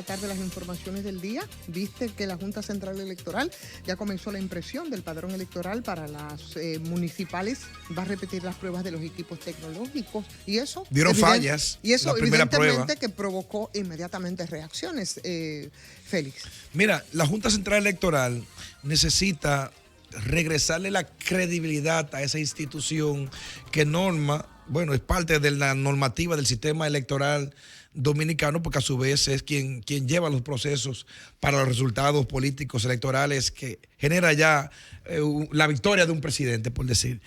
apartar de las informaciones del día. Viste que la Junta Central Electoral ya comenzó la impresión del padrón electoral para las municipales. Va a repetir las pruebas de los equipos tecnológicos y eso... Dieron fallas. Y eso la primera evidentemente prueba. que provocó inmediatamente reacciones, Félix. Mira, la Junta Central Electoral necesita regresarle la credibilidad a esa institución que norma, bueno, es parte de la normativa del sistema electoral dominicano, porque a su vez es quien lleva los procesos para los resultados políticos electorales que genera ya la victoria de un presidente, por decir.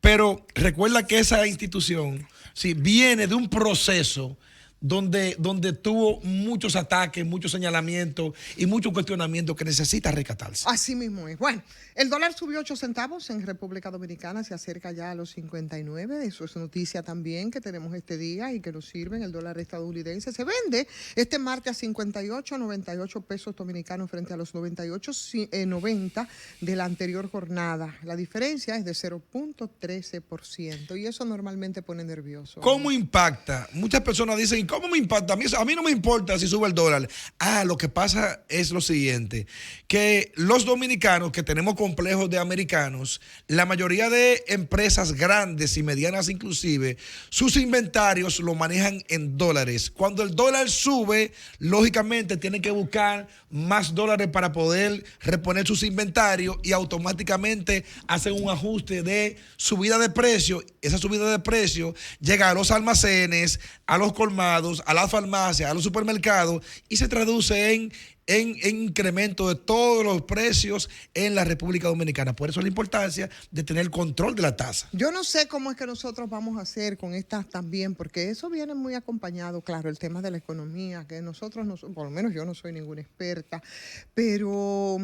Pero recuerda que esa institución sí, viene de un proceso donde tuvo muchos ataques, muchos señalamientos y muchos cuestionamientos que necesita rescatarse. Así mismo es. Bueno, el dólar subió 8 centavos en República Dominicana, se acerca ya a los 59. Eso es noticia también que tenemos este día y que nos sirven. El dólar estadounidense se vende este martes a 98 pesos dominicanos frente a los 98.90 de la anterior jornada. La diferencia es de 0.13% y eso normalmente pone nervioso. ¿Cómo impacta? Muchas personas dicen, ¿cómo me impacta? A mí no me importa si sube el dólar. Lo que pasa es lo siguiente, que los dominicanos que tenemos complejos de americanos, la mayoría de empresas grandes y medianas inclusive, sus inventarios lo manejan en dólares. Cuando el dólar sube, lógicamente tienen que buscar más dólares para poder reponer sus inventarios y automáticamente hacen un ajuste de subida de precio. Esa subida de precio llega a los almacenes, a los colmados, a las farmacias, a los supermercados y se traduce en incremento de todos los precios en la República Dominicana. Por eso la importancia de tener control de la tasa. Yo no sé cómo es que nosotros vamos a hacer con estas también, porque eso viene muy acompañado, claro, el tema de la economía, que nosotros, por lo menos yo no soy ninguna experta, pero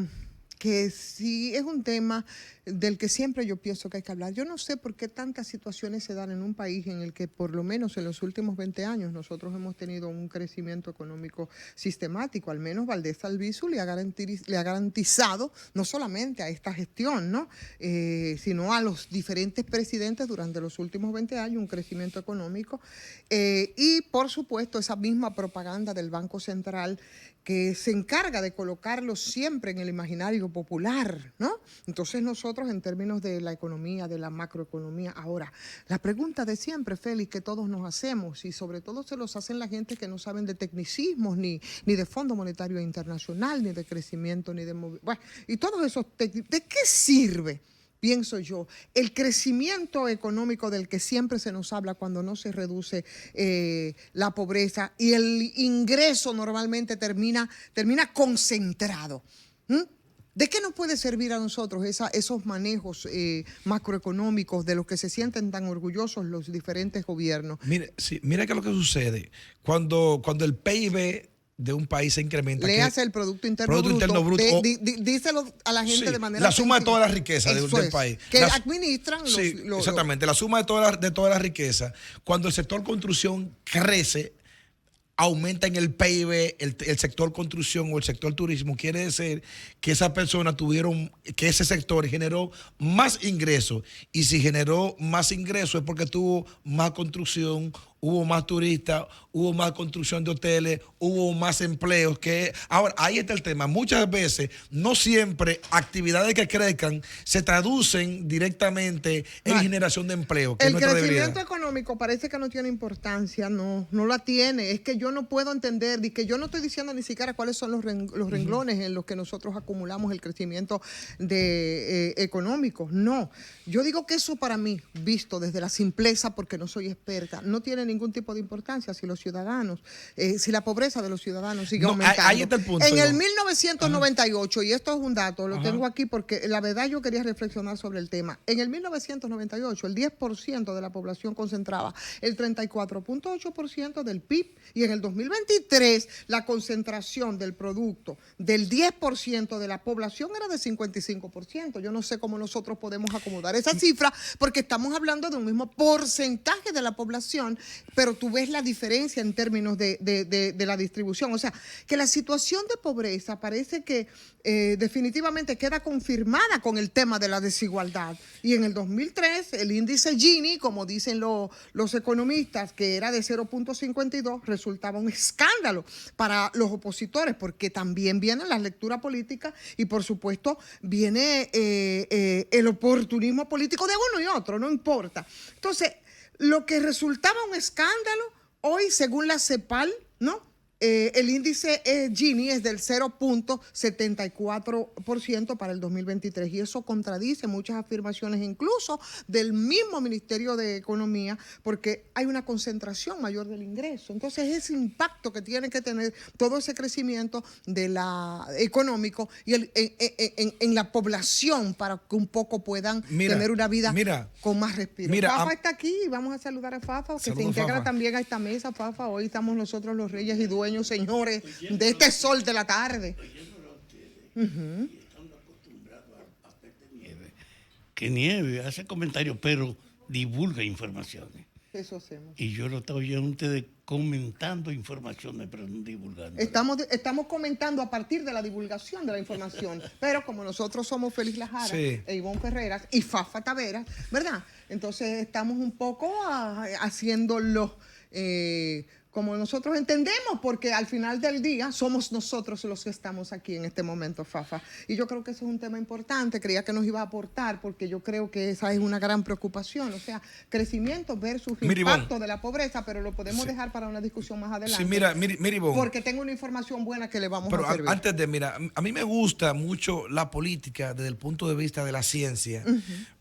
que sí es un tema del que siempre yo pienso que hay que hablar. Yo no sé por qué tantas situaciones se dan en un país en el que por lo menos en los últimos 20 años nosotros hemos tenido un crecimiento económico sistemático. Al menos Valdés Albizu le ha garantizado no solamente a esta gestión, ¿no? Sino a los diferentes presidentes durante los últimos 20 años un crecimiento económico y por supuesto esa misma propaganda del Banco Central que se encarga de colocarlo siempre en el imaginario popular, ¿no? Entonces nosotros en términos de la economía, de la macroeconomía, ahora, la pregunta de siempre, Félix, que todos nos hacemos y sobre todo se los hacen la gente que no saben de tecnicismos, ni de Fondo Monetario Internacional, ni de crecimiento, ni de... Bueno, y todos esos... ¿De qué sirve? Pienso yo, el crecimiento económico del que siempre se nos habla cuando no se reduce la pobreza y el ingreso normalmente termina concentrado. ¿De qué nos puede servir a nosotros esos manejos macroeconómicos de los que se sienten tan orgullosos los diferentes gobiernos? Mira qué es lo que sucede. Cuando el PIB de un país se incrementa. Le hace el Producto Interno Bruto. Díselo a la gente de manera la suma de toda la riqueza del país. Que administran los... Exactamente, la suma de toda la riqueza. Cuando el sector construcción crece, aumenta en el PIB el sector construcción o el sector turismo, quiere decir que esa persona que ese sector generó más ingresos. Y si generó más ingresos es porque tuvo más construcción, hubo más turistas, hubo más construcción de hoteles, hubo más empleos. Ahora, ahí está el tema. Muchas veces, no siempre, actividades que crezcan se traducen directamente en generación de empleo. El crecimiento económico parece que no tiene importancia, no la tiene. Es que yo no puedo entender, y que yo no estoy diciendo ni siquiera cuáles son los renglones en los que nosotros acumulamos el crecimiento económico. No, yo digo que eso para mí, visto desde la simpleza, porque no soy experta, no tiene ningún tipo de importancia si los ciudadanos, si la pobreza de los ciudadanos sigue aumentando. Ahí está el punto. En el 1998, y esto es un dato, lo tengo aquí porque la verdad yo quería reflexionar sobre el tema. En el 1998, el 10% de la población concentraba el 34.8% del PIB y en el 2023 la concentración del producto del 10% de la población era de 55%. Yo no sé cómo nosotros podemos acomodar esa cifra porque estamos hablando de un mismo porcentaje de la población pero tú ves la diferencia en términos de la distribución. O sea, que la situación de pobreza parece que definitivamente queda confirmada con el tema de la desigualdad. Y en el 2003, el índice Gini, como dicen los economistas, que era de 0.52, resultaba un escándalo para los opositores, porque también viene la lectura política y, por supuesto, viene el oportunismo político de uno y otro, no importa. Entonces, lo que resultaba un escándalo, hoy, según la CEPAL, ¿no? El índice Gini es del 0.74% para el 2023 y eso contradice muchas afirmaciones incluso del mismo Ministerio de Economía, porque hay una concentración mayor del ingreso. Entonces, ese impacto que tiene que tener todo ese crecimiento económico y en la población para que un poco puedan tener una vida con más respiro. Fafa está aquí y vamos a saludar a Fafa, que se integra Fafa también a esta mesa. Fafa, hoy estamos nosotros los reyes y dueños, señores, de este sol de la tarde. Que nieve, hace comentarios, pero divulga informaciones. Eso hacemos. Y yo lo estoy oyendo a ustedes comentando informaciones, pero no divulgando. Estamos comentando a partir de la divulgación de la información, pero como nosotros somos Félix Lajara, Ivonne Ferreras y Fafa Taveras, ¿verdad? Entonces estamos un poco haciéndolo como nosotros entendemos, porque al final del día somos nosotros los que estamos aquí en este momento, Fafa. Y yo creo que ese es un tema importante, creía que nos iba a aportar, porque yo creo que esa es una gran preocupación, o sea, crecimiento versus impacto de la pobreza, pero lo podemos dejar para una discusión más adelante. Sí, mira, Ivonne, porque tengo una información buena que le vamos a servir. Antes a mí me gusta mucho la política desde el punto de vista de la ciencia,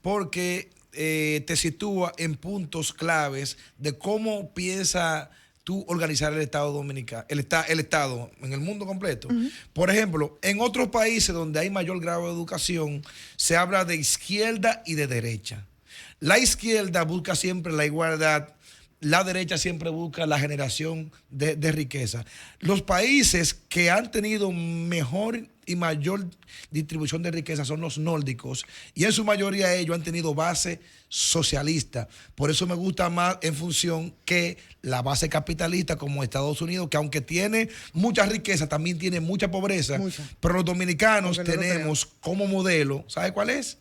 porque te sitúa en puntos claves de cómo piensa tú organizar el Estado dominicano, el Estado en el mundo completo. Por ejemplo, en otros países donde hay mayor grado de educación, se habla de izquierda y de derecha. La izquierda busca siempre la igualdad, la derecha siempre busca la generación de riqueza. Los países que han tenido mejor y mayor distribución de riqueza son los nórdicos, y en su mayoría ellos han tenido base socialista. Por eso me gusta más en función que la base capitalista como Estados Unidos, que aunque tiene mucha riqueza, también tiene mucha pobreza. Pero los dominicanos tenemos como modelo, ¿sabe cuál es?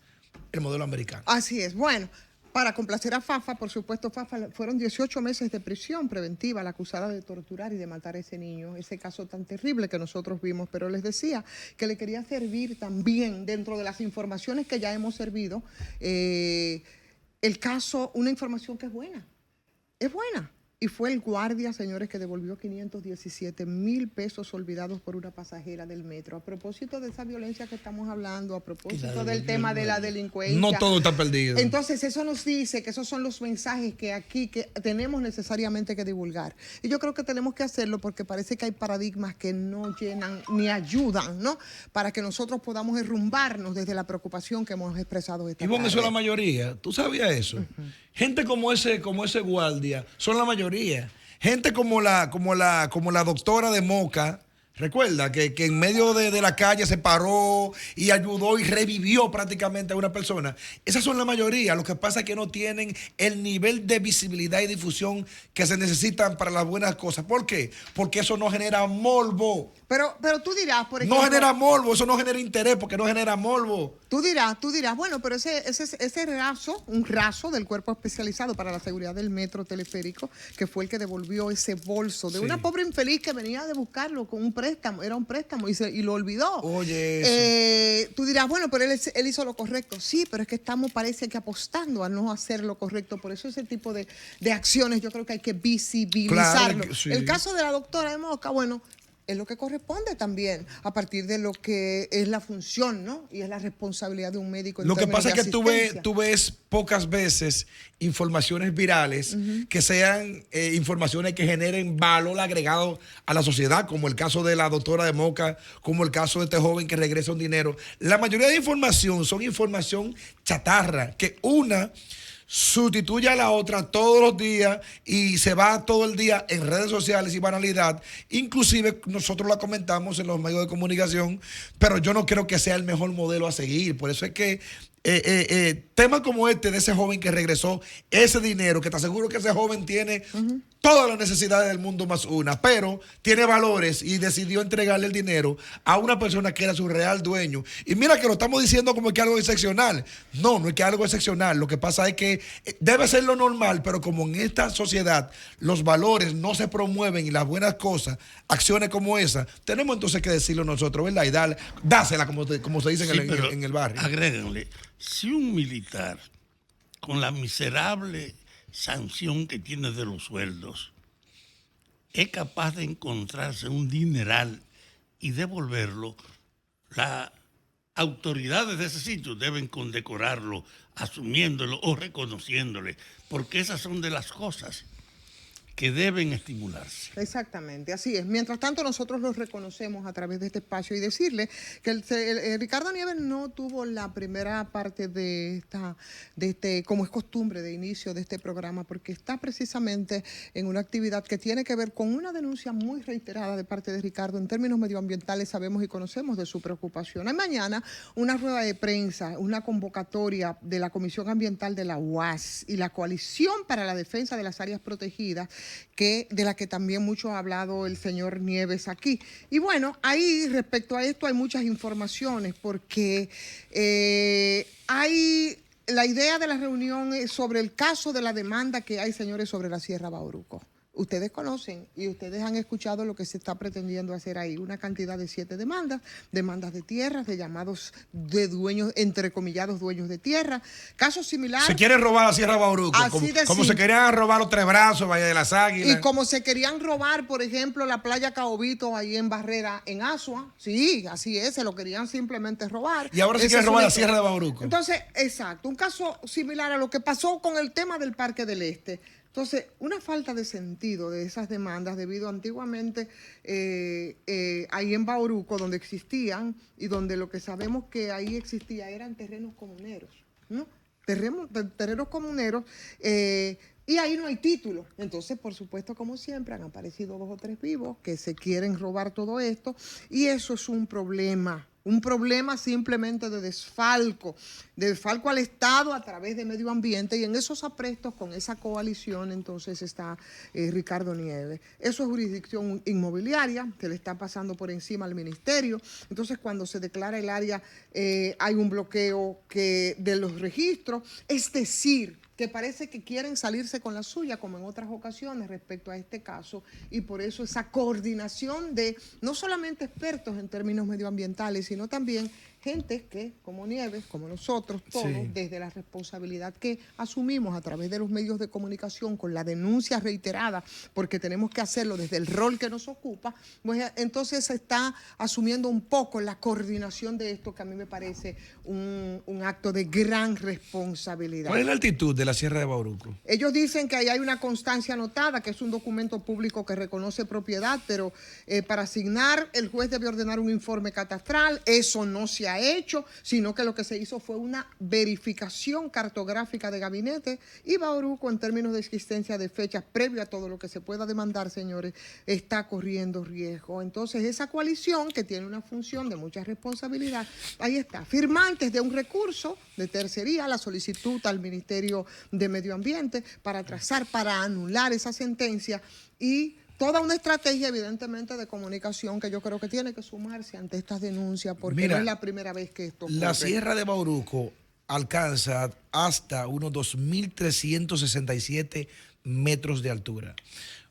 El modelo americano. Así es. Bueno, para complacer a Fafa, por supuesto, Fafa, fueron 18 meses de prisión preventiva la acusada de torturar y de matar a ese niño, ese caso tan terrible que nosotros vimos, pero les decía que le quería servir también dentro de las informaciones que ya hemos servido, el caso, una información que es buena. Y fue el guardia, señores, que devolvió 517,000 pesos olvidados por una pasajera del metro. A propósito de esa violencia que estamos hablando, a propósito del tema de la delincuencia. No todo está perdido. Entonces, eso nos dice que esos son los mensajes que aquí que tenemos necesariamente que divulgar. Y yo creo que tenemos que hacerlo porque parece que hay paradigmas que no llenan ni ayudan, ¿no? Para que nosotros podamos derrumbarnos desde la preocupación que hemos expresado esta tarde. Y eso es la mayoría. ¿Tú sabías eso? Gente como ese guardia son la mayoría. Gente como la doctora de Moca, recuerda que en medio de la calle se paró y ayudó y revivió prácticamente a una persona. Esas son la mayoría. Lo que pasa es que no tienen el nivel de visibilidad y difusión que se necesitan para las buenas cosas. ¿Por qué? Porque eso no genera morbo. Pero tú dirás, por ejemplo... No genera morbo, eso no genera interés porque no genera morbo. Tú dirás, bueno, pero ese raso, un raso del cuerpo especializado para la seguridad del metro teleférico, que fue el que devolvió ese bolso de una pobre infeliz que venía de buscarlo con un préstamo, era un préstamo y lo olvidó. Oye, eso. Tú dirás, bueno, pero él hizo lo correcto. Sí, pero es que estamos, parece que apostando a no hacer lo correcto. Por eso ese tipo de acciones yo creo que hay que visibilizarlo. Claro, sí. El caso de la doctora de Moca, bueno, es lo que corresponde también a partir de lo que es la función, ¿no? Y es la responsabilidad de un médico. Lo que pasa es que tú ves pocas veces informaciones virales que sean informaciones que generen valor agregado a la sociedad, como el caso de la doctora de Moca, como el caso de este joven que regresa un dinero. La mayoría de información son información chatarra, que una sustituye a la otra todos los días y se va todo el día en redes sociales y banalidad. Inclusive nosotros la comentamos en los medios de comunicación, pero yo no creo que sea el mejor modelo a seguir. Por eso es que temas como este de ese joven que regresó, ese dinero, que te aseguro que ese joven tiene todas las necesidades del mundo más una, pero tiene valores y decidió entregarle el dinero a una persona que era su real dueño. Y mira que lo estamos diciendo como que algo excepcional. No, no es que algo excepcional. Lo que pasa es que debe ser lo normal, pero como en esta sociedad los valores no se promueven y las buenas cosas, acciones como esa, tenemos entonces que decirlo nosotros, ¿verdad? Y dásela, como se dice Sí, en el barrio. Agréguenle, si un militar, con la miserable sanción que tiene de los sueldos, es capaz de encontrarse un dineral y devolverlo, las autoridades de ese sitio deben condecorarlo, asumiéndolo o reconociéndole, porque esas son de las cosas que deben estimularse. Exactamente, así es. Mientras tanto, nosotros los reconocemos a través de este espacio y decirle que Ricardo Nieves no tuvo la primera parte de este, como es costumbre de inicio de este programa, porque está precisamente en una actividad que tiene que ver con una denuncia muy reiterada de parte de Ricardo en términos medioambientales. Sabemos y conocemos de su preocupación. Hay mañana una rueda de prensa, una convocatoria de la Comisión Ambiental de la UAS y la Coalición para la Defensa de las Áreas Protegidas, de la que también mucho ha hablado el señor Nieves aquí. Y bueno, ahí respecto a esto hay muchas informaciones, porque hay la idea de la reunión sobre el caso de la demanda que hay, señores, sobre la Sierra Bauruco. Ustedes conocen y ustedes han escuchado lo que se está pretendiendo hacer ahí, una cantidad de 7 demandas de tierras, de llamados de dueños, entrecomillados dueños de tierra, casos similares. Se quiere robar la Sierra Bauruco, como se querían robar los Tres Brazos, Valle de las Águilas. Y como se querían robar, por ejemplo, la playa Caobito ahí en Barrera, en Asua. Sí, así es, se lo querían simplemente robar. Y ahora se quiere robar la Sierra de Bauruco. Entonces, exacto, un caso similar a lo que pasó con el tema del Parque del Este. Entonces, una falta de sentido de esas demandas debido antiguamente ahí en Bauruco, donde existían y donde lo que sabemos que ahí existía eran terrenos comuneros, ¿no? Terrenos comuneros, y ahí no hay título. Entonces, por supuesto, como siempre, han aparecido 2 o 3 vivos que se quieren robar todo esto, y eso es un problema simplemente de desfalco al Estado a través de medio ambiente, y en esos aprestos con esa coalición entonces está Ricardo Nieves. Eso es jurisdicción inmobiliaria que le está pasando por encima al ministerio. Entonces, cuando se declara el área, hay un bloqueo de los registros, es decir, que parece que quieren salirse con la suya, como en otras ocasiones respecto a este caso, y por eso esa coordinación de no solamente expertos en términos medioambientales, sino también gente que, como Nieves, como nosotros, todos, sí, desde la responsabilidad que asumimos a través de los medios de comunicación, con la denuncia reiterada, porque tenemos que hacerlo desde el rol que nos ocupa, pues entonces se está asumiendo un poco la coordinación de esto, que a mí me parece un acto de gran responsabilidad. ¿Cuál es la altitud de la Sierra de Bauruco? Ellos dicen que ahí hay una constancia anotada, que es un documento público que reconoce propiedad, pero para asignar, el juez debe ordenar un informe catastral. Eso no se ha hecho, sino que lo que se hizo fue una verificación cartográfica de gabinete, y Bauruco, en términos de existencia de fechas previo a todo lo que se pueda demandar, señores, está corriendo riesgo. Entonces, esa coalición, que tiene una función de mucha responsabilidad, ahí está, firmantes de un recurso de tercería, la solicitud al Ministerio de Medio Ambiente para anular esa sentencia, y toda una estrategia, evidentemente, de comunicación que yo creo que tiene que sumarse ante estas denuncias, porque mira, no es la primera vez que esto ocurre. La Sierra de Bauruco alcanza hasta unos 2.367 metros de altura.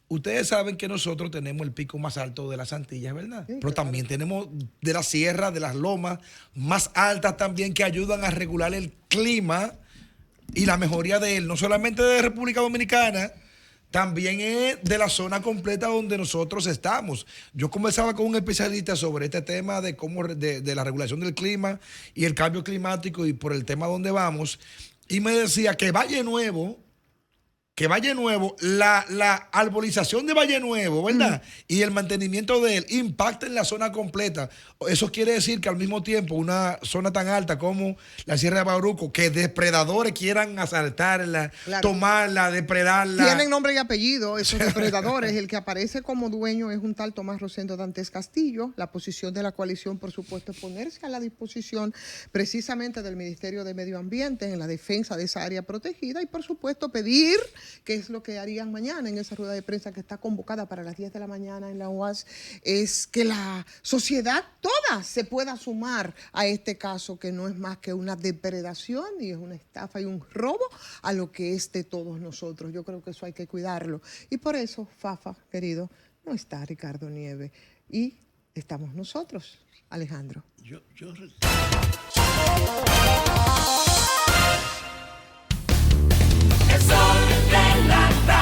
Ustedes saben que nosotros tenemos el pico más alto de las Antillas, ¿verdad? Sí, pero claro, también tenemos de la sierra, de las lomas más altas también, que ayudan a regular el clima y la mejoría de él, no solamente de República Dominicana, también es de la zona completa donde nosotros estamos. Yo conversaba con un especialista sobre este tema de cómo de la regulación del clima y el cambio climático, y por el tema donde vamos, y me decía que Valle Nuevo que Valle Nuevo, la arbolización de Valle Nuevo, ¿verdad? Y el mantenimiento de él impacta en la zona completa. Eso quiere decir que al mismo tiempo una zona tan alta como la Sierra de Bauruco, que depredadores quieran asaltarla, tomarla, depredarla. Tienen nombre y apellido esos depredadores. El que aparece como dueño es un tal Tomás Rosendo Dantes Castillo. La posición de la coalición, por supuesto, es ponerse a la disposición precisamente del Ministerio de Medio Ambiente en la defensa de esa área protegida y, por supuesto, pedir, que es lo que harían mañana en esa rueda de prensa que está convocada para las 10 de la mañana en la UAS, es que la sociedad toda se pueda sumar a este caso, que no es más que una depredación y es una estafa y un robo a lo que es de todos nosotros. Yo creo que eso hay que cuidarlo. Y por eso, Fafa, querido, no está Ricardo Nieves y estamos nosotros, Alejandro. Yo